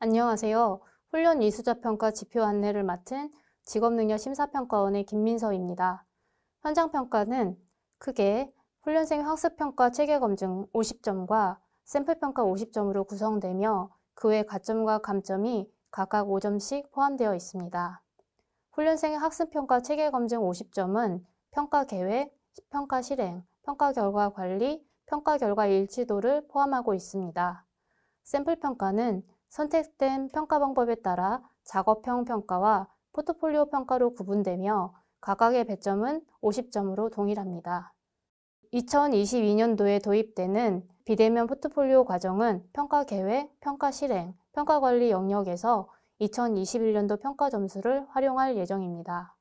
안녕하세요. 훈련 이수자평가 지표 안내를 맡은 직업능력심사평가원의 김민서입니다. 현장평가는 크게 훈련생 학습평가 체계검증 50점과 샘플평가 50점으로 구성되며 그 외 가점과 감점이 각각 5점씩 포함되어 있습니다. 훈련생의 학습평가 체계검증 50점은 평가 계획, 평가 실행, 평가 결과 관리, 평가 결과 일치도를 포함하고 있습니다. 샘플평가는 선택된 평가 방법에 따라 작업형 평가와 포트폴리오 평가로 구분되며 각각의 배점은 50점으로 동일합니다. 2022년도에 도입되는 비대면 포트폴리오 과정은 평가 계획, 평가 실행, 평가 관리 영역에서 2021년도 평가 점수를 활용할 예정입니다.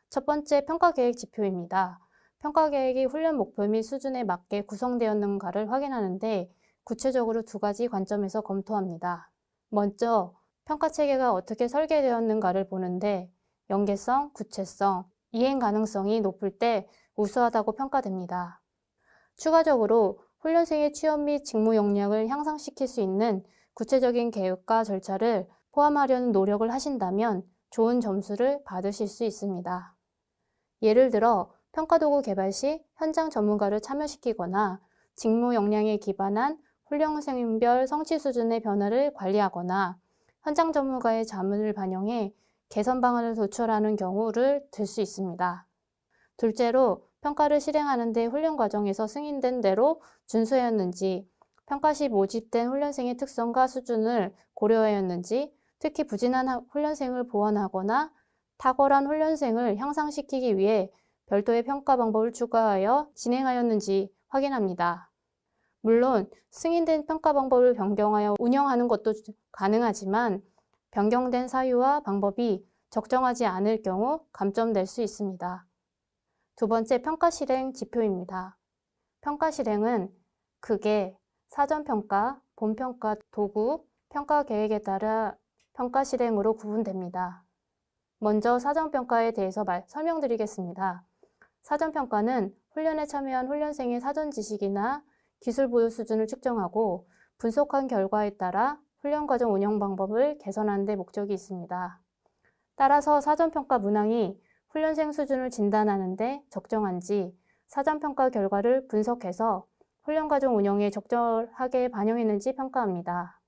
첫 번째 평가 계획 지표입니다. 평가 계획이 훈련 목표 및 수준에 맞게 구성되었는가를 확인하는데 구체적으로 두 가지 관점에서 검토합니다. 먼저 평가 체계가 어떻게 설계되었는가를 보는데 연계성, 구체성, 이행 가능성이 높을 때 우수하다고 평가됩니다. 추가적으로 훈련생의 취업 및 직무 역량을 향상시킬 수 있는 구체적인 계획과 절차를 포함하려는 노력을 하신다면 좋은 점수를 받으실 수 있습니다. 예를 들어 평가도구 개발 시 현장 전문가를 참여시키거나 직무 역량에 기반한 훈련생별 성취 수준의 변화를 관리하거나 현장 전문가의 자문을 반영해 개선 방안을 도출하는 경우를 들 수 있습니다. 둘째로 평가를 실행하는 데 훈련 과정에서 승인된 대로 준수하였는지, 평가 시 모집된 훈련생의 특성과 수준을 고려하였는지, 특히 부진한 훈련생을 보완하거나 탁월한 훈련생을 향상시키기 위해 별도의 평가 방법을 추가하여 진행하였는지 확인합니다. 물론 승인된 평가 방법을 변경하여 운영하는 것도 가능하지만 변경된 사유와 방법이 적정하지 않을 경우 감점될 수 있습니다. 두 번째 평가 실행 지표입니다. 평가 실행은 크게 사전평가, 본평가 도구, 평가 계획에 따라 평가 실행으로 구분됩니다. 먼저 사전평가에 대해서 설명드리겠습니다. 사전평가는 훈련에 참여한 훈련생의 사전 지식이나 기술 보유 수준을 측정하고 분석한 결과에 따라 훈련 과정 운영 방법을 개선하는 데 목적이 있습니다. 따라서 사전평가 문항이 훈련생 수준을 진단하는 데 적정한지 사전평가 결과를 분석해서 훈련 과정 운영에 적절하게 반영했는지 평가합니다.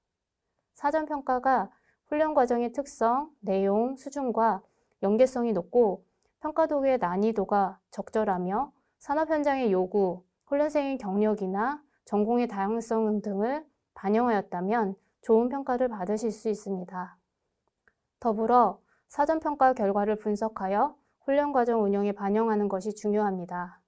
사전평가가 훈련 과정의 특성, 내용, 수준과 연계성이 높고 평가 도구의 난이도가 적절하며 산업 현장의 요구, 훈련생의 경력이나 전공의 다양성 등을 반영하였다면 좋은 평가를 받으실 수 있습니다. 더불어 사전평가 결과를 분석하여 훈련 과정 운영에 반영하는 것이 중요합니다.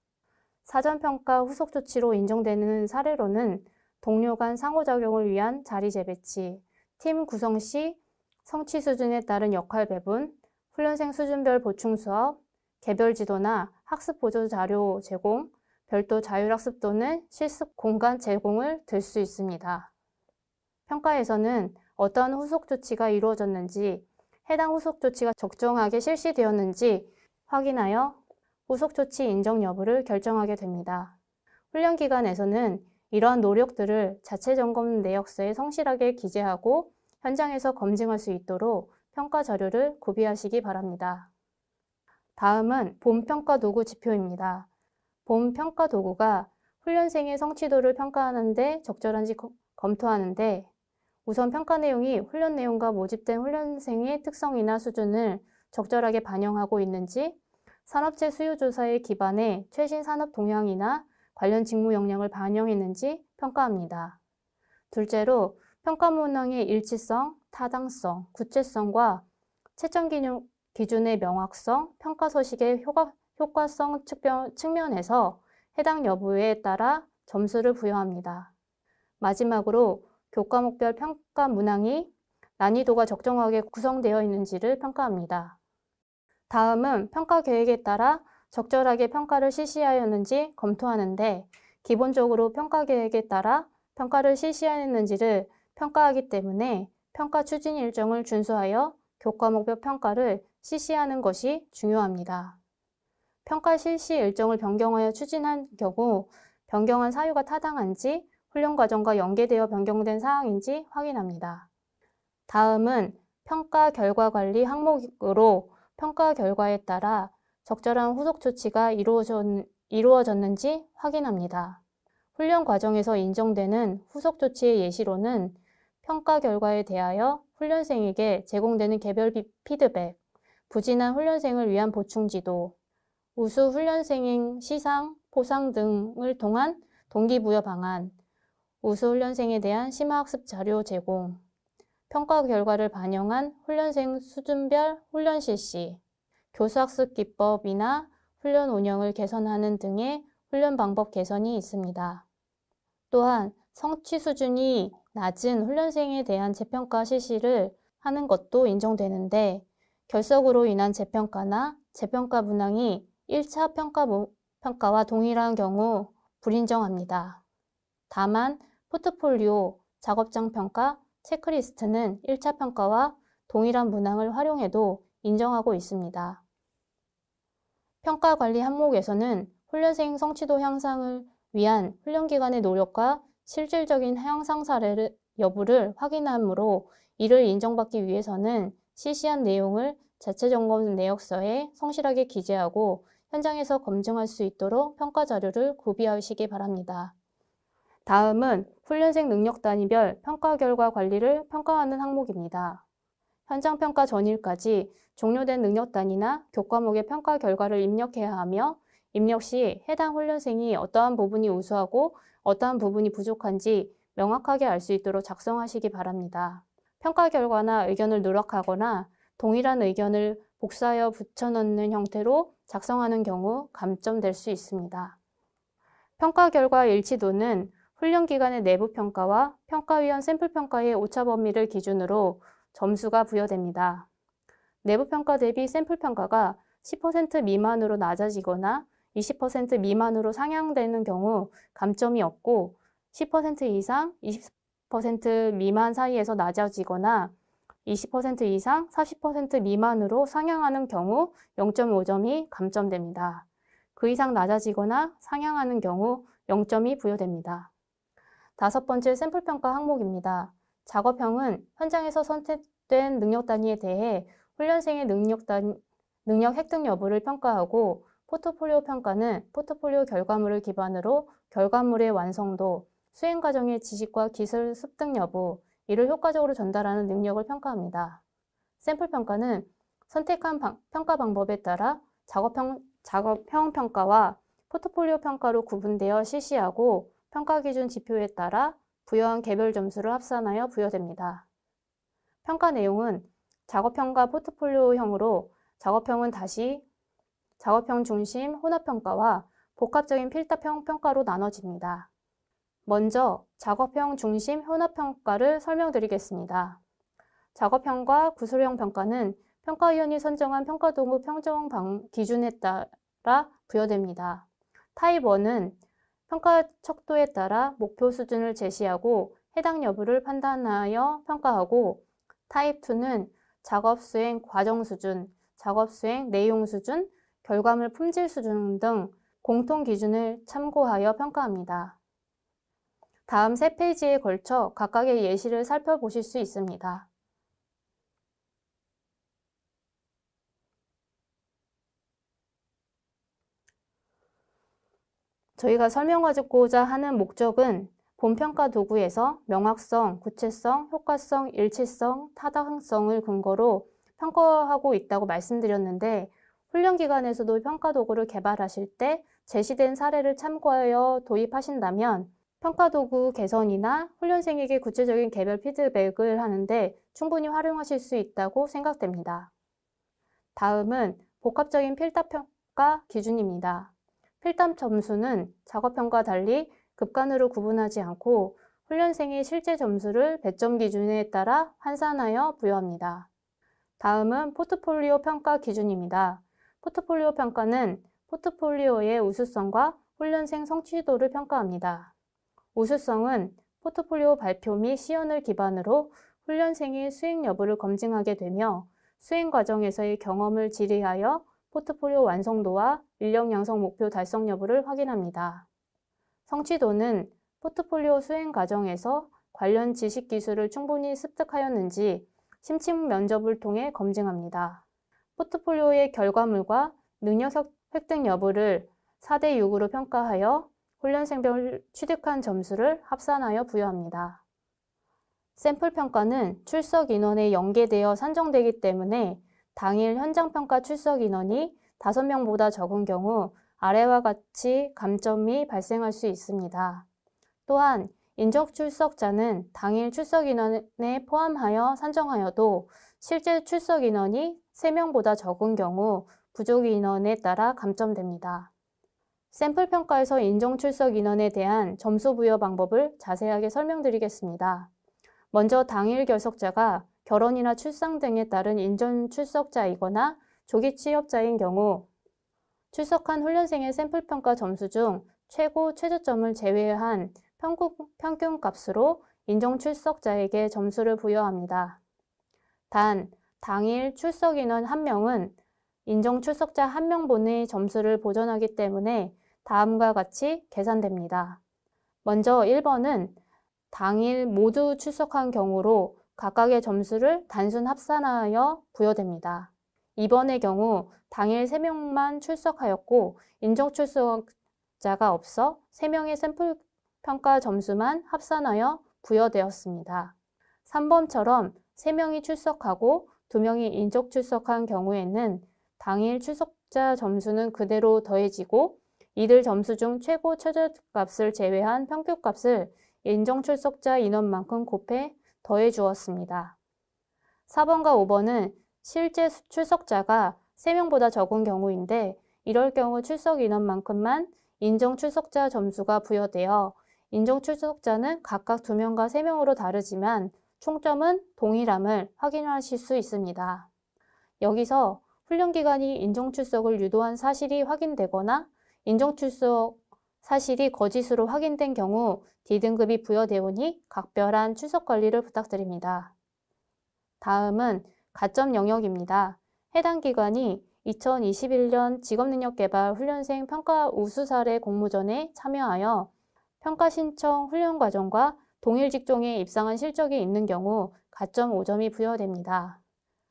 사전평가 후속 조치로 인정되는 사례로는 동료 간 상호작용을 위한 자리 재배치, 팀 구성 시 성취 수준에 따른 역할 배분, 훈련생 수준별 보충 수업, 개별 지도나 학습 보조 자료 제공, 별도 자율학습 또는 실습 공간 제공을 들 수 있습니다. 평가에서는 어떤 후속 조치가 이루어졌는지, 해당 후속 조치가 적정하게 실시되었는지 확인하여 후속 조치 인정 여부를 결정하게 됩니다. 훈련 기간에서는 이러한 노력들을 자체 점검 내역서에 성실하게 기재하고 현장에서 검증할 수 있도록 평가 자료를 구비하시기 바랍니다. 다음은 본평가 도구 지표입니다. 본평가 도구가 훈련생의 성취도를 평가하는 데 적절한지 검토하는데 우선 평가 내용이 훈련 내용과 모집된 훈련생의 특성이나 수준을 적절하게 반영하고 있는지, 산업체 수요 조사에 기반해 최신 산업 동향이나 관련 직무 역량을 반영했는지 평가합니다. 둘째로 평가 문항의 일치성, 타당성, 구체성과 채점 기준의 명확성, 평가 서식의 효과성 측면에서 해당 여부에 따라 점수를 부여합니다. 마지막으로 교과목별 평가 문항이 난이도가 적정하게 구성되어 있는지를 평가합니다. 다음은 평가 계획에 따라 적절하게 평가를 실시하였는지 검토하는데 기본적으로 평가 계획에 따라 평가를 실시하였는지를 평가하기 때문에 평가 추진 일정을 준수하여 교과목별 평가를 실시하는 것이 중요합니다. 평가 실시 일정을 변경하여 추진한 경우 변경한 사유가 타당한지 훈련 과정과 연계되어 변경된 사항인지 확인합니다. 다음은 평가 결과 관리 항목으로 평가 결과에 따라 적절한 후속 조치가 이루어졌는지 확인합니다. 훈련 과정에서 인정되는 후속 조치의 예시로는 평가 결과에 대하여 훈련생에게 제공되는 개별 피드백, 부진한 훈련생을 위한 보충 지도, 우수 훈련생 시상, 포상 등을 통한 동기부여 방안, 우수 훈련생에 대한 심화학습 자료 제공, 평가 결과를 반영한 훈련생 수준별 훈련 실시, 교수학습 기법이나 훈련 운영을 개선하는 등의 훈련 방법 개선이 있습니다. 또한 성취 수준이 낮은 훈련생에 대한 재평가 실시를 하는 것도 인정되는데 결석으로 인한 재평가나 재평가 문항이 1차 평가와 동일한 경우 불인정합니다. 다만 포트폴리오, 작업장 평가, 체크리스트는 1차 평가와 동일한 문항을 활용해도 인정하고 있습니다. 평가 관리 항목에서는 훈련생 성취도 향상을 위한 훈련기관의 노력과 실질적인 향상 사례 여부를 확인하므로 이를 인정받기 위해서는 실시한 내용을 자체 점검 내역서에 성실하게 기재하고 현장에서 검증할 수 있도록 평가 자료를 구비하시기 바랍니다. 다음은 훈련생 능력 단위별 평가 결과 관리를 평가하는 항목입니다. 현장 평가 전일까지 종료된 능력 단위나 교과목의 평가 결과를 입력해야 하며 입력 시 해당 훈련생이 어떠한 부분이 우수하고 어떠한 부분이 부족한지 명확하게 알 수 있도록 작성하시기 바랍니다. 평가 결과나 의견을 누락하거나 동일한 의견을 복사하여 붙여넣는 형태로 작성하는 경우 감점될 수 있습니다. 평가 결과 일치도는 훈련기관의 내부 평가와 평가위원 샘플 평가의 오차 범위를 기준으로 점수가 부여됩니다. 내부 평가 대비 샘플 평가가 10% 미만으로 낮아지거나 20% 미만으로 상향되는 경우 감점이 없고 10% 이상 20% 미만 사이에서 낮아지거나 20% 이상 40% 미만으로 상향하는 경우 0.5점이 감점됩니다. 그 이상 낮아지거나 상향하는 경우 0점이 부여됩니다. 다섯 번째 샘플 평가 항목입니다. 작업형은 현장에서 선택된 능력 단위에 대해 훈련생의 능력 획득 여부를 평가하고 포트폴리오 평가는 포트폴리오 결과물을 기반으로 결과물의 완성도, 수행 과정의 지식과 기술 습득 여부, 이를 효과적으로 전달하는 능력을 평가합니다. 샘플 평가는 선택한 평가 방법에 따라 작업형 평가와 포트폴리오 평가로 구분되어 실시하고 평가 기준 지표에 따라 부여한 개별 점수를 합산하여 부여됩니다. 평가 내용은 작업형과 포트폴리오형으로 작업형은 다시 작업형 중심 혼합평가와 복합적인 필답형 평가로 나눠집니다. 먼저 작업형 중심 혼합평가를 설명드리겠습니다. 작업형과 구술형 평가는 평가위원이 선정한 평가도구 평정 기준에 따라 부여됩니다. 타입 1은 평가 척도에 따라 목표 수준을 제시하고 해당 여부를 판단하여 평가하고 타입 2는 작업 수행 과정 수준, 작업 수행 내용 수준, 결과물 품질 수준 등 공통 기준을 참고하여 평가합니다. 다음 3페이지에 걸쳐 각각의 예시를 살펴보실 수 있습니다. 저희가 설명하고자 하는 목적은 본평가 도구에서 명확성, 구체성, 효과성, 일치성, 타당성을 근거로 평가하고 있다고 말씀드렸는데 훈련기관에서도 평가 도구를 개발하실 때 제시된 사례를 참고하여 도입하신다면 평가 도구 개선이나 훈련생에게 구체적인 개별 피드백을 하는데 충분히 활용하실 수 있다고 생각됩니다. 다음은 복합적인 필답 평가 기준입니다. 필답 점수는 작업형과 달리 급간으로 구분하지 않고 훈련생의 실제 점수를 배점 기준에 따라 환산하여 부여합니다. 다음은 포트폴리오 평가 기준입니다. 포트폴리오 평가는 포트폴리오의 우수성과 훈련생 성취도를 평가합니다. 우수성은 포트폴리오 발표 및 시연을 기반으로 훈련생의 수행 여부를 검증하게 되며 수행 과정에서의 경험을 질의하여 포트폴리오 완성도와 인력 양성 목표 달성 여부를 확인합니다. 성취도는 포트폴리오 수행 과정에서 관련 지식 기술을 충분히 습득하였는지 심층 면접을 통해 검증합니다. 포트폴리오의 결과물과 능력 획득 여부를 4대 6으로 평가하여 훈련생별 취득한 점수를 합산하여 부여합니다. 샘플 평가는 출석 인원에 연계되어 산정되기 때문에 당일 현장 평가 출석 인원이 5명보다 적은 경우 아래와 같이 감점이 발생할 수 있습니다. 또한 인정 출석자는 당일 출석 인원에 포함하여 산정하여도 실제 출석 인원이 3명보다 적은 경우 부족 인원에 따라 감점됩니다. 샘플 평가에서 인정 출석 인원에 대한 점수 부여 방법을 자세하게 설명드리겠습니다. 먼저 당일 결석자가 결혼이나 출산 등에 따른 인정 출석자이거나 조기 취업자인 경우 출석한 훈련생의 샘플 평가 점수 중 최고 최저점을 제외한 평균 값으로 인정 출석자에게 점수를 부여합니다. 단, 당일 출석 인원 1명은 인정 출석자 1명분의 점수를 보전하기 때문에 다음과 같이 계산됩니다. 먼저 1번은 당일 모두 출석한 경우로 각각의 점수를 단순 합산하여 부여됩니다. 2번의 경우 당일 3명만 출석하였고 인정 출석자가 없어 3명의 샘플 평가 점수만 합산하여 부여되었습니다. 3번처럼 3명이 출석하고 2명이 인적 출석한 경우에는 당일 출석자 점수는 그대로 더해지고 이들 점수 중 최고 최저값을 제외한 평균값을 인정 출석자 인원만큼 곱해 더해 주었습니다. 4번과 5번은 실제 출석자가 3명보다 적은 경우인데 이럴 경우 출석 인원만큼만 인정 출석자 점수가 부여되어 인정 출석자는 각각 2명과 3명으로 다르지만 총점은 동일함을 확인하실 수 있습니다. 여기서 훈련기간이 인정 출석을 유도한 사실이 확인되거나 인정 출석 사실이 거짓으로 확인된 경우 D등급이 부여되오니 각별한 출석 관리를 부탁드립니다. 다음은 가점 영역입니다. 해당 기관이 2021년 직업능력개발 훈련생 평가 우수 사례 공모전에 참여하여 평가 신청 훈련 과정과 동일 직종에 입상한 실적이 있는 경우 가점 5점이 부여됩니다.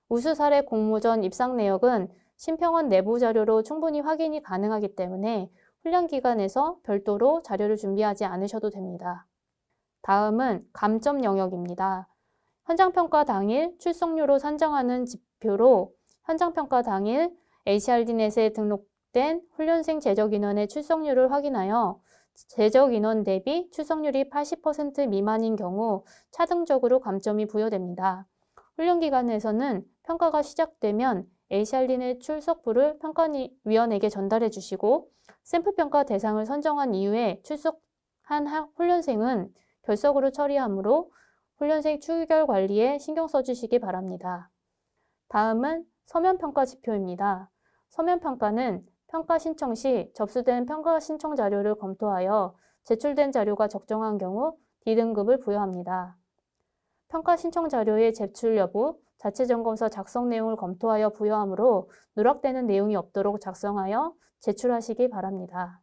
우수 사례 공모전 입상 내역은 심평원 내부 자료로 충분히 확인이 가능하기 때문에 훈련기관에서 별도로 자료를 준비하지 않으셔도 됩니다. 다음은 감점 영역입니다. 현장평가 당일 출석료로 산정하는 지표로 현장평가 당일 HRD넷에 등록된 훈련생 재적인원의 출석률을 확인하여 재적인원 대비 출석률이 80% 미만인 경우 차등적으로 감점이 부여됩니다. 훈련기관에서는 평가가 시작되면 HRD넷 출석부를 평가위원에게 전달해 주시고 샘플평가 대상을 선정한 이후에 출석한 훈련생은 결석으로 처리하므로 훈련생 추결 관리에 신경 써주시기 바랍니다. 다음은 서면평가 지표입니다. 서면평가는 평가 신청 시 접수된 평가 신청 자료를 검토하여 제출된 자료가 적정한 경우 D등급을 부여합니다. 평가 신청 자료의 제출 여부, 자체점검서 작성 내용을 검토하여 부여하므로 누락되는 내용이 없도록 작성하여 제출하시기 바랍니다.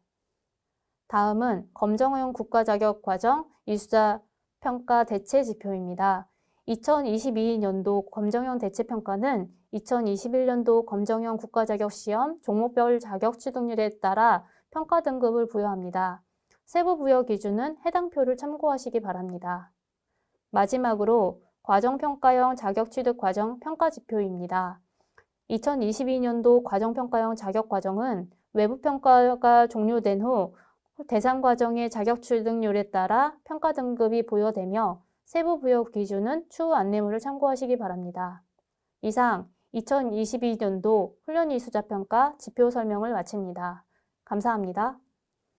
다음은 검정형 국가자격 과정 이수자 평가 대체 지표입니다. 2022년도 검정형 대체 평가는 2021년도 검정형 국가자격시험 종목별 자격 취득률에 따라 평가 등급을 부여합니다. 세부 부여 기준은 해당 표를 참고하시기 바랍니다. 마지막으로 과정평가형 자격취득 과정 평가지표입니다. 2022년도 과정평가형 자격과정은 외부평가가 종료된 후 대상 과정의 자격취득률에 따라 평가 등급이 부여되며 세부 부여 기준은 추후 안내물을 참고하시기 바랍니다. 이상 2022년도 훈련 이수자 평가 지표 설명을 마칩니다. 감사합니다.